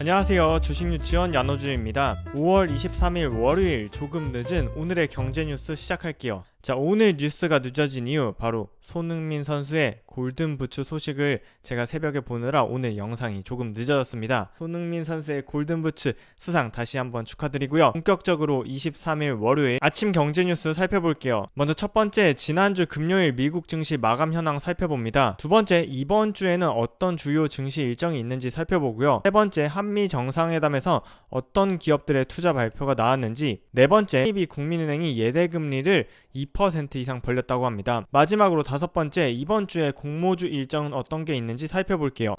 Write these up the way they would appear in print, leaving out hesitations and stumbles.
안녕하세요. 주식유치원 야노주입니다. 5월 23일 월요일 조금 늦은 오늘의 경제 뉴스 시작할게요. 자, 오늘 뉴스가 늦어진 이유 바로 손흥민 선수의 골든부츠 소식을 제가 새벽에 보느라 오늘 영상이 조금 늦어졌습니다. 손흥민 선수의 골든부츠 수상 다시 한번 축하드리고요. 본격적으로 23일 월요일 아침 경제 뉴스 살펴볼게요. 먼저 첫 번째, 지난주 금요일 미국 증시 마감 현황 살펴봅니다. 두 번째, 이번 주에는 어떤 주요 증시 일정이 있는지 살펴보고요. 세 번째, 한미 정상회담에서 어떤 기업들의 투자 발표가 나왔는지. 네 번째, KB 국민은행이 예대금리를 2% 이상 벌렸다고 합니다. 마지막으로 다섯 번째, 이번 주에 공모주 일정은 어떤 게 있는지 살펴볼게요.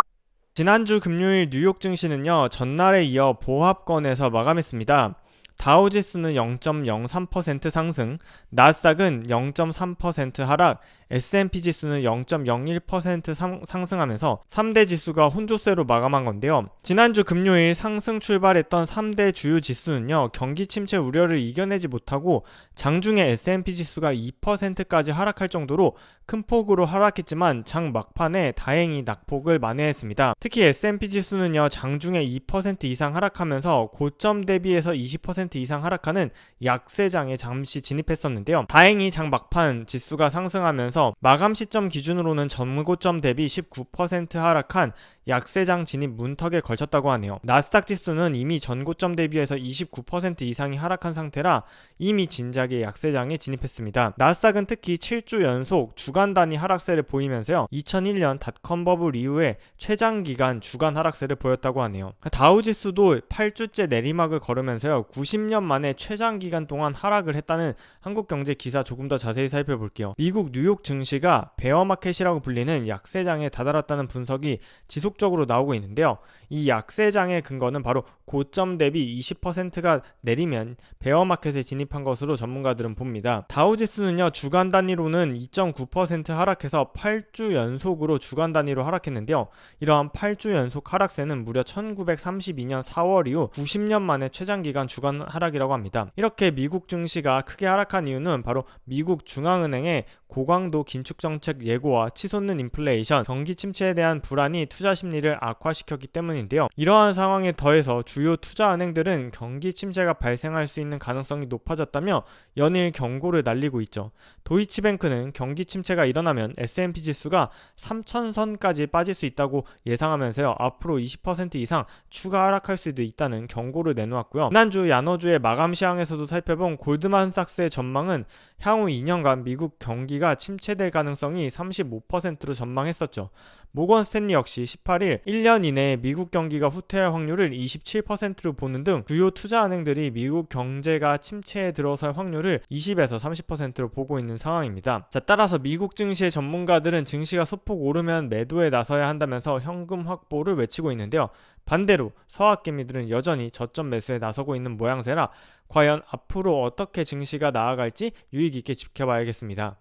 지난주 금요일 뉴욕 증시는요, 전날에 이어 보합권에서 마감했습니다. 다우지수는 0.03% 상승, 나스닥은 0.3% 하락, S&P 지수는 0.01% 상승하면서 3대 지수가 혼조세로 마감한 건데요. 지난주 금요일 상승 출발했던 3대 주요 지수는요, 경기 침체 우려를 이겨내지 못하고 장중에 S&P 지수가 2%까지 하락할 정도로 큰 폭으로 하락했지만 장 막판에 다행히 낙폭을 만회했습니다. 특히 S&P 지수는요, 장중에 2% 이상 하락하면서 고점 대비해서 20% 이상 하락하는 약세장에 잠시 진입했었는데요. 다행히 장 막판 지수가 상승하면서 마감 시점 기준으로는 전고점 대비 19% 하락한 약세장 진입 문턱에 걸쳤다고 하네요. 나스닥 지수는 이미 전고점 대비해서 29% 이상이 하락한 상태라 이미 진작에 약세장에 진입했습니다. 나스닥은 특히 7주 연속 주간 단위 하락세를 보이면서요, 2001년 닷컴 버블 이후에 최장기간 주간 하락세를 보였다고 하네요. 다우지수도 8주째 내리막을 걸으면서요, 90년 만에 최장기간 동안 하락을 했다는 한국경제 기사 조금 더 자세히 살펴볼게요. 미국 뉴욕 증시가 베어마켓이라고 불리는 약세장에 다다랐다는 분석이 지속적으로 나오고 있는데요. 이 약세장의 근거는 바로 고점 대비 20%가 내리면 베어마켓에 진입한 것으로 전문가들은 봅니다. 다우지수는요, 주간 단위로는 2.9% 하락해서 8주 연속으로 주간 단위로 하락했는데요. 이러한 8주 연속 하락세는 무려 1932년 4월 이후 90년 만에 최장기간 주간 하락이라고 합니다. 이렇게 미국 증시가 크게 하락한 이유는 바로 미국 중앙은행의 고강도 긴축정책 예고와 치솟는 인플레이션, 경기 침체에 대한 불안이 투자 심리를 악화시켰기 때문인데요. 이러한 상황에 더해서 주요 투자은행들은 경기 침체가 발생할 수 있는 가능성이 높아졌다며 연일 경고를 날리고 있죠. 도이치뱅크는 경기 침체가 일어나면 S&P 지수가 3,000선까지 빠질 수 있다고 예상하면서요, 앞으로 20% 이상 추가 하락할 수도 있다는 경고를 내놓았고요. 지난주 야너주의 마감 시황에서도 살펴본 골드만삭스의 전망은 향후 2년간 미국 경기가 침체될 가능성이 35%로 전망했었죠. 모건 스탠리 역시 18일 1년 이내에 미국 경기가 후퇴할 확률을 27%로 보는 등 주요 투자은행들이 미국 경제가 침체에 들어설 확률을 20에서 30%로 보고 있는 상황입니다. 자, 따라서 미국 증시의 전문가들은 증시가 소폭 오르면 매도에 나서야 한다면서 현금 확보를 외치고 있는데요. 반대로 서학개미들은 여전히 저점 매수에 나서고 있는 모양새라 과연 앞으로 어떻게 증시가 나아갈지 유의 깊게 지켜봐야겠습니다.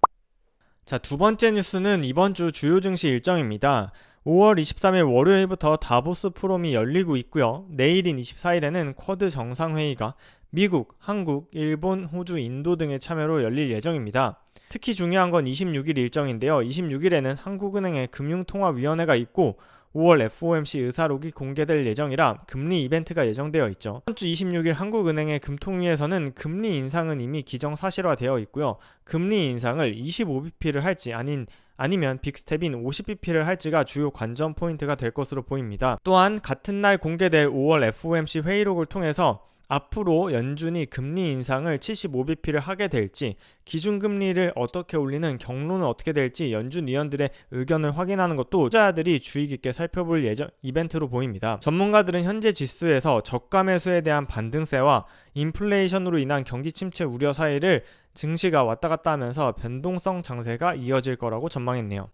자, 두 번째 뉴스는 이번 주 주요 증시 일정입니다. 5월 23일 월요일부터 다보스 포럼이 열리고 있고요. 내일인 24일에는 쿼드 정상회의가 미국, 한국, 일본, 호주, 인도 등의 참여로 열릴 예정입니다. 특히 중요한 건 26일 일정인데요. 26일에는 한국은행의 금융통화위원회가 있고 5월 FOMC 의사록이 공개될 예정이라 금리 이벤트가 예정되어 있죠. 이번 주 26일 한국은행의 금통위에서는 금리 인상은 이미 기정사실화되어 있고요. 금리 인상을 25bp를 할지 아니면 빅스텝인 50bp를 할지가 주요 관전 포인트가 될 것으로 보입니다. 또한 같은 날 공개될 5월 FOMC 회의록을 통해서 앞으로 연준이 금리 인상을 75bp를 하게 될지, 기준금리를 어떻게 올리는 경로는 어떻게 될지 연준 위원들의 의견을 확인하는 것도 투자자들이 주의 깊게 살펴볼 이벤트로 보입니다. 전문가들은 현재 지수에서 저가 매수에 대한 반등세와 인플레이션으로 인한 경기 침체 우려 사이를 증시가 왔다 갔다 하면서 변동성 장세가 이어질 거라고 전망했네요.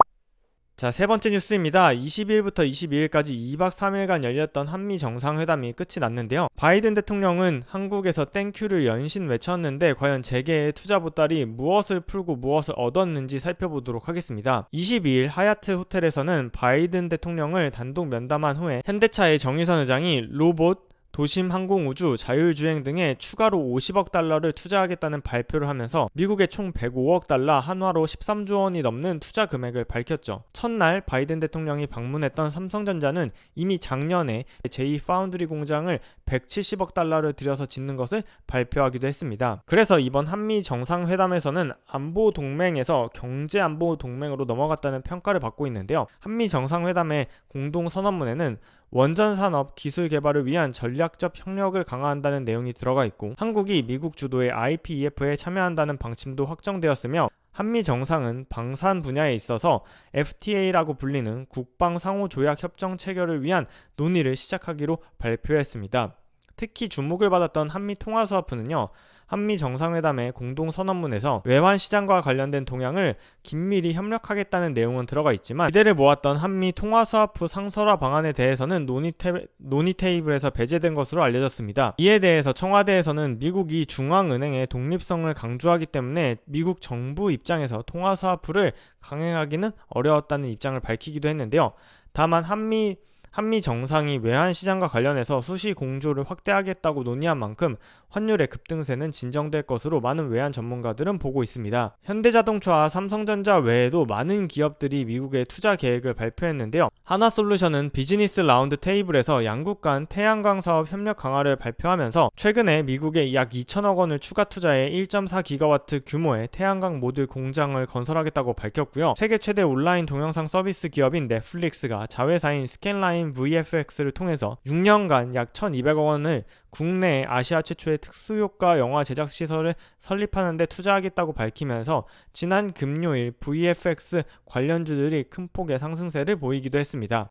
자, 세 번째 뉴스입니다. 20일부터 22일까지 2박 3일간 열렸던 한미 정상회담이 끝이 났는데요. 바이든 대통령은 한국에서 땡큐를 연신 외쳤는데 과연 재계의 투자 보따리 무엇을 풀고 무엇을 얻었는지 살펴보도록 하겠습니다. 22일 하얏트 호텔에서는 바이든 대통령을 단독 면담한 후에 현대차의 정의선 의장이 로봇, 도심 항공우주, 자율주행 등에 추가로 50억 달러를 투자하겠다는 발표를 하면서 미국의 총 105억 달러, 한화로 13조 원이 넘는 투자 금액을 밝혔죠. 첫날 바이든 대통령이 방문했던 삼성전자는 이미 작년에 제2파운드리 공장을 170억 달러를 들여서 짓는 것을 발표하기도 했습니다. 그래서 이번 한미 정상회담에서는 안보 동맹에서 경제 안보 동맹으로 넘어갔다는 평가를 받고 있는데요. 한미 정상회담의 공동 선언문에는 원전 산업 기술 개발을 위한 전략적 협력을 강화한다는 내용이 들어가 있고, 한국이 미국 주도의 IPEF에 참여한다는 방침도 확정되었으며, 한미 정상은 방산 분야에 있어서 FTA라고 불리는 국방 상호 조약 협정 체결을 위한 논의를 시작하기로 발표했습니다. 특히 주목을 받았던 한미 통화 스와프는요, 한미 정상회담의 공동 선언문에서 외환 시장과 관련된 동향을 긴밀히 협력하겠다는 내용은 들어가 있지만, 기대를 모았던 한미 통화 스와프 상설화 방안에 대해서는 논의 테이블에서 배제된 것으로 알려졌습니다. 이에 대해서 청와대에서는 미국이 중앙은행의 독립성을 강조하기 때문에 미국 정부 입장에서 통화 스와프를 강행하기는 어려웠다는 입장을 밝히기도 했는데요. 다만 한미 정상이 외환 시장과 관련해서 수시 공조를 확대하겠다고 논의한 만큼 환율의 급등세는 진정될 것으로 많은 외환 전문가들은 보고 있습니다. 현대자동차와 삼성전자 외에도 많은 기업들이 미국의 투자 계획을 발표했는데요. 하나솔루션은 비즈니스 라운드 테이블에서 양국 간 태양광 사업 협력 강화를 발표하면서 최근에 미국에 약 2천억 원을 추가 투자해 1.4기가와트 규모의 태양광 모듈 공장을 건설하겠다고 밝혔고요. 세계 최대 온라인 동영상 서비스 기업인 넷플릭스가 자회사인 스캔라인 VFX를 통해서 6년간 약 1,200억 원을 국내 아시아 최초의 특수효과 영화 제작 시설을 설립하는 데 투자하겠다고 밝히면서 지난 금요일 VFX 관련주들이 큰 폭의 상승세를 보이기도 했습니다.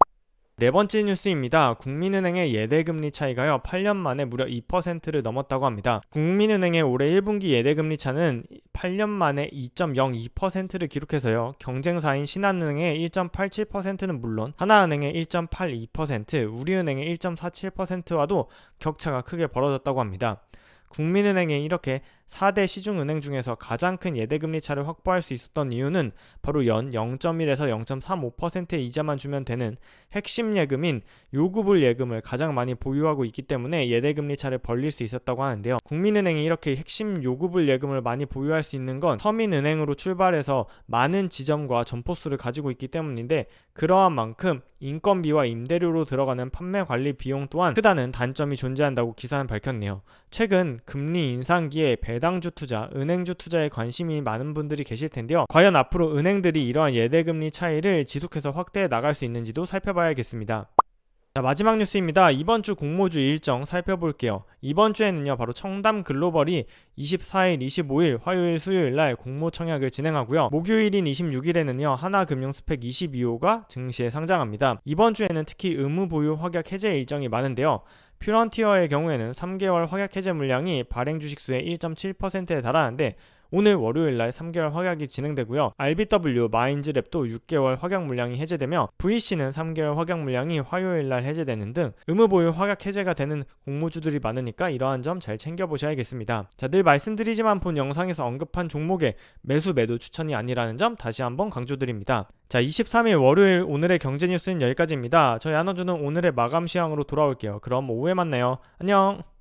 네 번째 뉴스입니다. 국민은행의 예대금리 차이가요, 8년 만에 무려 2%를 넘었다고 합니다. 국민은행의 올해 1분기 예대금리 차는 8년 만에 2.02%를 기록해서요, 경쟁사인 신한은행의 1.87%는 물론 하나은행의 1.82%, 우리은행의 1.47%와도 격차가 크게 벌어졌다고 합니다. 국민은행이 이렇게 4대 시중은행 중에서 가장 큰 예대금리 차를 확보할 수 있었던 이유는 바로 연 0.1에서 0.35%의 이자만 주면 되는 핵심 예금인 요구불 예금을 가장 많이 보유하고 있기 때문에 예대금리 차를 벌릴 수 있었다고 하는데요. 국민은행이 이렇게 핵심 요구불 예금을 많이 보유할 수 있는 건 서민은행으로 출발해서 많은 지점과 점포수를 가지고 있기 때문인데, 그러한 만큼 인건비와 임대료로 들어가는 판매 관리 비용 또한 크다는 단점이 존재한다고 기사는 밝혔네요. 최근 금리 인상기에 배당주 투자, 은행주 투자에 관심이 많은 분들이 계실 텐데요. 과연 앞으로 은행들이 이러한 예대금리 차이를 지속해서 확대해 나갈 수 있는지도 살펴봐야겠습니다. 자, 마지막 뉴스입니다. 이번 주 공모주 일정 살펴볼게요. 이번 주에는요, 바로 청담 글로벌이 24일, 25일, 화요일, 수요일 날 공모 청약을 진행하고요. 목요일인 26일에는요, 하나금융스펙 22호가 증시에 상장합니다. 이번 주에는 특히 의무 보유 확약 해제 일정이 많은데요. 퓨런티어의 경우에는 3개월 확약 해제 물량이 발행 주식수의 1.7%에 달하는데, 오늘 월요일날 3개월 확약이 진행되고요. RBW 마인즈랩도 6개월 확약 물량이 해제되며, VC는 3개월 확약 물량이 화요일날 해제되는 등 의무보유 확약 해제가 되는 공모주들이 많으니까 이러한 점 잘 챙겨보셔야겠습니다. 자, 늘 말씀드리지만 본 영상에서 언급한 종목의 매수 매도 추천이 아니라는 점 다시 한번 강조드립니다. 자, 23일 월요일 오늘의 경제 뉴스는 여기까지입니다. 저희 안어주는 오늘의 마감 시황으로 돌아올게요. 그럼 오후에 만나요. 안녕.